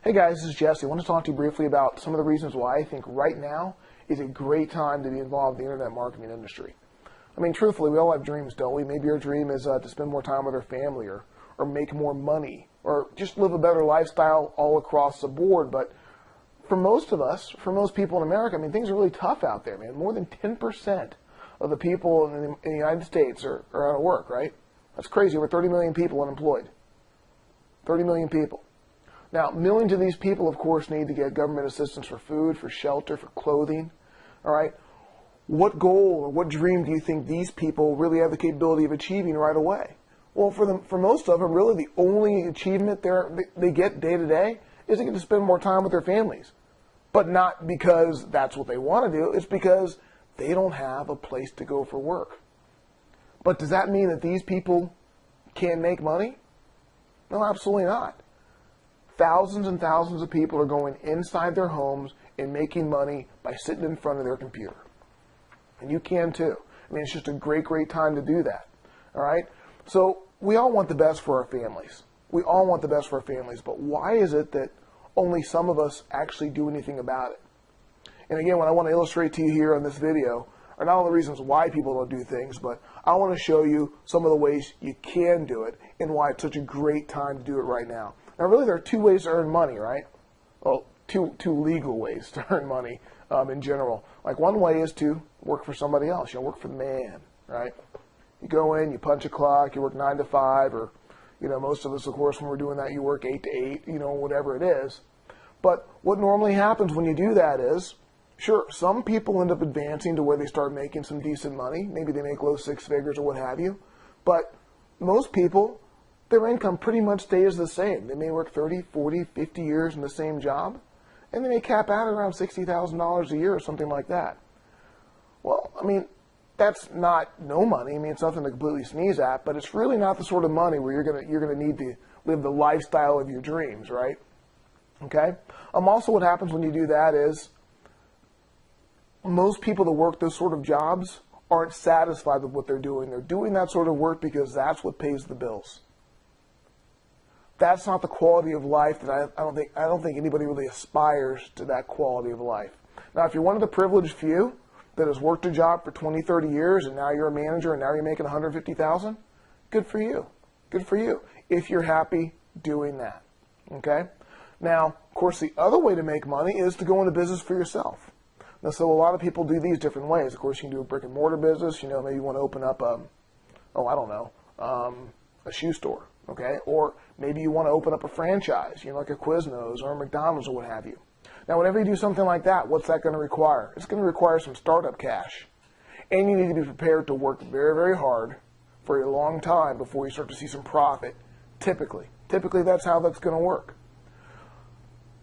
Hey guys, this is Jesse. I want to talk to you briefly about some of the reasons why I think right now is a great time to be involved in the internet marketing industry. I mean, truthfully, we all have dreams, don't we? Maybe our dream is to spend more time with our family or make more money or just live a better lifestyle all across the board. But for most of us, for most people in America, I mean, things are really tough out there, man. More than 10% of the people in the United States are out of work, right? That's crazy. Over 30 million people unemployed. 30 million people. Now, millions of these people, of course, need to get government assistance for food, for shelter, for clothing. All right? What goal or what dream do you think these people really have the capability of achieving right away? Well, for most of them, really the only achievement they get day to day is they get to spend more time with their families. But not because that's what they want to do. It's because they don't have a place to go for work. But does that mean that these people can't make money? No, absolutely not. Thousands and thousands of people are going inside their homes and making money by sitting in front of their computer. And you can too. I mean, it's just a great, great time to do that. All right? So we all want the best for our families. We all want the best for our families. But why is it that only some of us actually do anything about it? And again, what I want to illustrate to you here on this video are not all the reasons why people don't do things, but I want to show you some of the ways you can do it and why it's such a great time to do it right now. Now, really, there are two ways to earn money, right? Well, two legal ways to earn money in general. Like one way is to work for somebody else. You know, work for the man, right? You go in, you punch a clock, you work 9 to 5, or, you know, most of us, of course, when we're doing that, you work 8 to 8, you know, whatever it is. But what normally happens when you do that is, sure, some people end up advancing to where they start making some decent money. Maybe they make low six figures or what have you. But most people, their income pretty much stays the same. They may work 30, 40, 50 years in the same job, and they may cap out around $60,000 a year or something like that. Well, I mean, that's not no money. I mean, it's nothing to completely sneeze at, but it's really not the sort of money where you're gonna need to live the lifestyle of your dreams, right? Okay? Also, what happens when you do that is most people that work those sort of jobs aren't satisfied with what they're doing. They're doing that sort of work because that's what pays the bills. That's not the quality of life that I don't think anybody really aspires to that quality of life. Now, if you're one of the privileged few that has worked a job for 20, 30 years and now you're a manager and now you're making $150,000, good for you. Good for you if you're happy doing that. Okay? Now, of course, the other way to make money is to go into business for yourself. Now, so a lot of people do these different ways. Of course, you can do a brick and mortar business. You know, maybe you want to open up a shoe store. Okay, or maybe you want to open up a franchise, you know, like a Quiznos or a McDonald's or what have you. Now, whenever you do something like that, what's that going to require? It's going to require some startup cash. And you need to be prepared to work very, very hard for a long time before you start to see some profit, typically. Typically, that's how that's going to work.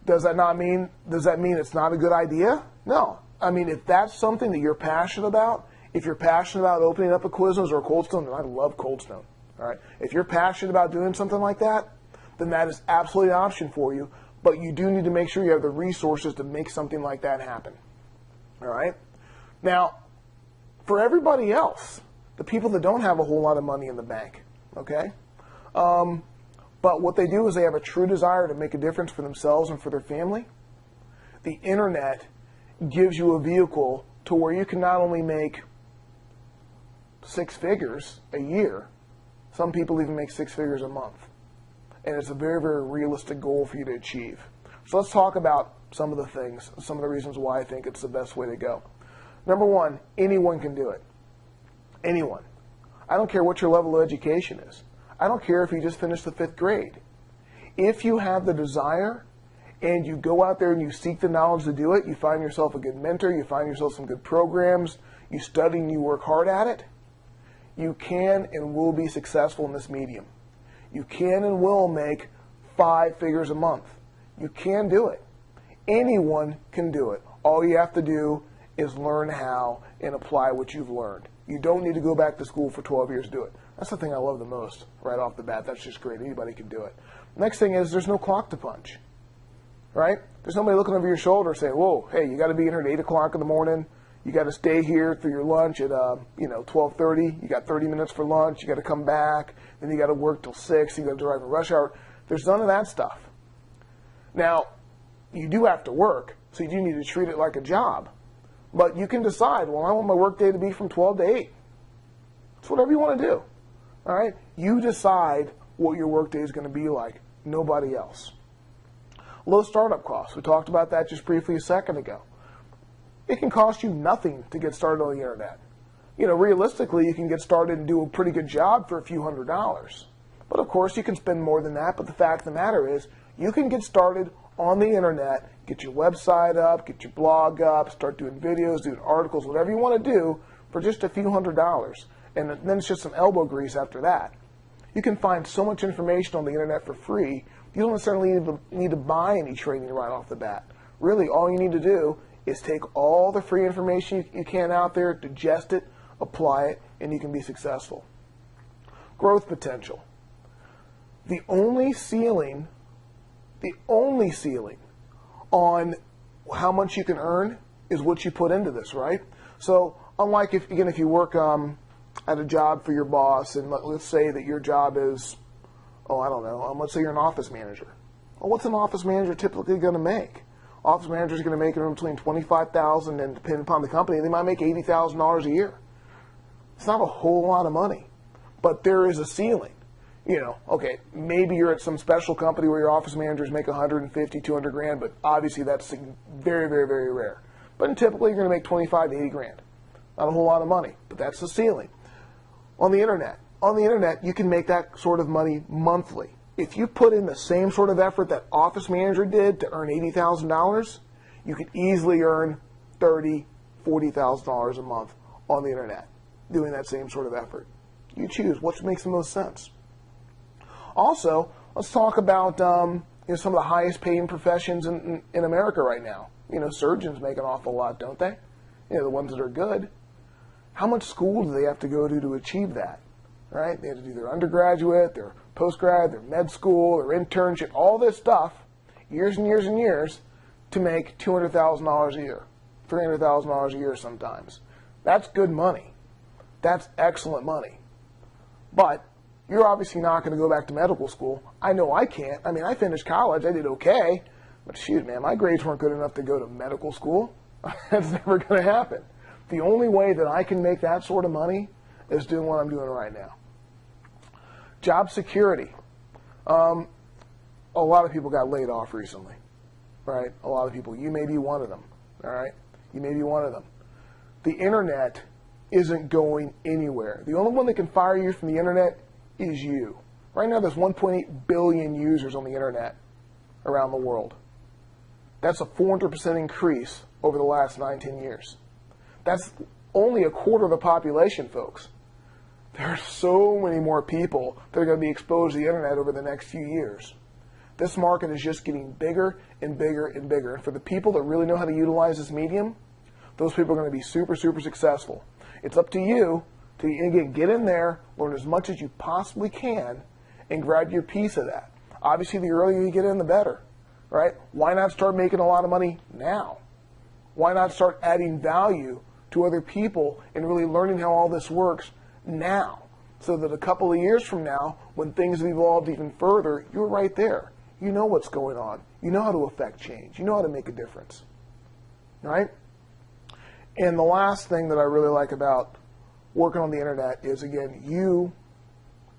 Does that mean it's not a good idea? No. I mean, if that's something that you're passionate about, if you're passionate about opening up a Quiznos or a Cold Stone, and I love Cold Stone. All right. If you're passionate about doing something like that, then that is absolutely an option for you. But you do need to make sure you have the resources to make something like that happen. All right. Now, for everybody else, the people that don't have a whole lot of money in the bank, okay, but what they do is they have a true desire to make a difference for themselves and for their family. The internet gives you a vehicle to where you can not only make 6 figures a year. Some people even make 6 figures a month. And it's a very, very realistic goal for you to achieve. So let's talk about some of the things, some of the reasons why I think it's the best way to go. Number one, anyone can do it. Anyone. I don't care what your level of education is. I don't care if you just finished the 5th grade. If you have the desire and you go out there and you seek the knowledge to do it, you find yourself a good mentor, you find yourself some good programs, you study and you work hard at it, you can and will be successful in this medium. You can and will make 5 figures a month. You can do it. Anyone can do it. All you have to do is learn how and apply what you've learned. You don't need to go back to school for 12 years to do it. That's the thing I love the most right off the bat. That's just great. Anybody can do it. Next thing is there's no clock to punch. Right? There's nobody looking over your shoulder saying, whoa, hey, you got to be in here at 8 o'clock in the morning. You got to stay here for your lunch at 12:30. You got 30 minutes for lunch. You got to come back. Then you got to work till 6. You got to drive in rush hour. There's none of that stuff. Now, you do have to work, so you do need to treat it like a job. But you can decide, well, I want my work day to be from 12 to 8. It's whatever you want to do. All right? You decide what your work day is going to be like. Nobody else. Low startup costs. We talked about that just briefly a second ago. It can cost you nothing to get started on the internet. You know, realistically, you can get started and do a pretty good job for a few $100s. But of course, you can spend more than that. But the fact of the matter is, you can get started on the internet, get your website up, get your blog up, start doing videos, doing articles, whatever you want to do for just a few $100s. And then it's just some elbow grease after that. You can find so much information on the internet for free. You don't necessarily need to buy any training right off the bat. Really, all you need to do is take all the free information you can out there, digest it, apply it, and you can be successful. Growth potential. The only ceiling on how much you can earn is what you put into this, right? So unlike if you work at a job for your boss, and let's say that your job is, I don't know, let's say you're an office manager. Well, what's an office manager typically going to make? Office managers are going to make between $25,000 and, depending upon the company, they might make $80,000 a year. It's not a whole lot of money, but there is a ceiling. You know, okay, maybe you're at some special company where your office managers make 150, 200 grand, but obviously that's very, very, very rare. But typically you're going to make 25 to 80 grand. Not a whole lot of money, but that's the ceiling. On the internet, you can make that sort of money monthly. If you put in the same sort of effort that office manager did to earn $80,000, you could easily earn $30,000, $40,000 a month on the internet doing that same sort of effort. You choose what makes the most sense. Also, let's talk about some of the highest paying professions in America right now. You know, surgeons make an awful lot, don't they? You know, the ones that are good. How much school do they have to go to achieve that? Right? They have to do their undergraduate, their postgrad, their med school, their internship, all this stuff, years and years and years, to make $200,000 a year, $300,000 a year sometimes. That's good money. That's excellent money. But you're obviously not going to go back to medical school. I know I can't. I mean, I finished college. I did okay. But shoot, man, my grades weren't good enough to go to medical school. That's never going to happen. The only way that I can make that sort of money is doing what I'm doing right now. Job security. A lot of people got laid off recently, right? A lot of people. You may be one of them, all right? You may be one of them. The internet isn't going anywhere. The only one that can fire you from the internet is you. Right now, there's 1.8 billion users on the internet around the world. That's a 400% increase over the last 19 years. That's only a quarter of the population, folks. There are so many more people that are going to be exposed to the internet over the next few years. This market is just getting bigger and bigger and bigger. And for the people that really know how to utilize this medium, those people are going to be super, super successful. It's up to you to, again, get in there, learn as much as you possibly can, and grab your piece of that. Obviously, the earlier you get in, the better, right? Why not start making a lot of money now? Why not start adding value to other people and really learning how all this works now, so that a couple of years from now, when things have evolved even further, you're right there. You know what's going on. You know how to affect change. You know how to make a difference, right? And the last thing that I really like about working on the internet is, again, you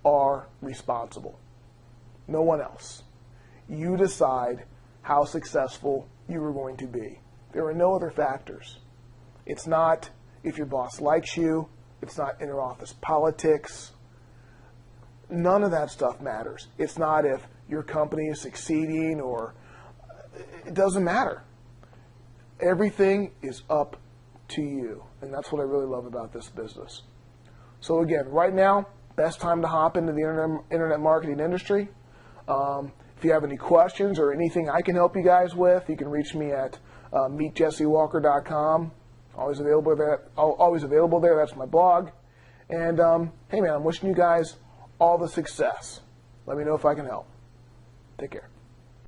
are responsible. No one else. You decide how successful you are going to be. There are no other factors. It's not if your boss likes you. It's not inter-office politics. None of that stuff matters. It's not if your company is succeeding, or it doesn't matter. Everything is up to you. And that's what I really love about this business. So again, right now, best time to hop into the internet marketing industry. If you have any questions or anything I can help you guys with, you can reach me at meetjessewalker.com. Always available there. That's my blog. And hey, man, I'm wishing you guys all the success. Let me know if I can help. Take care.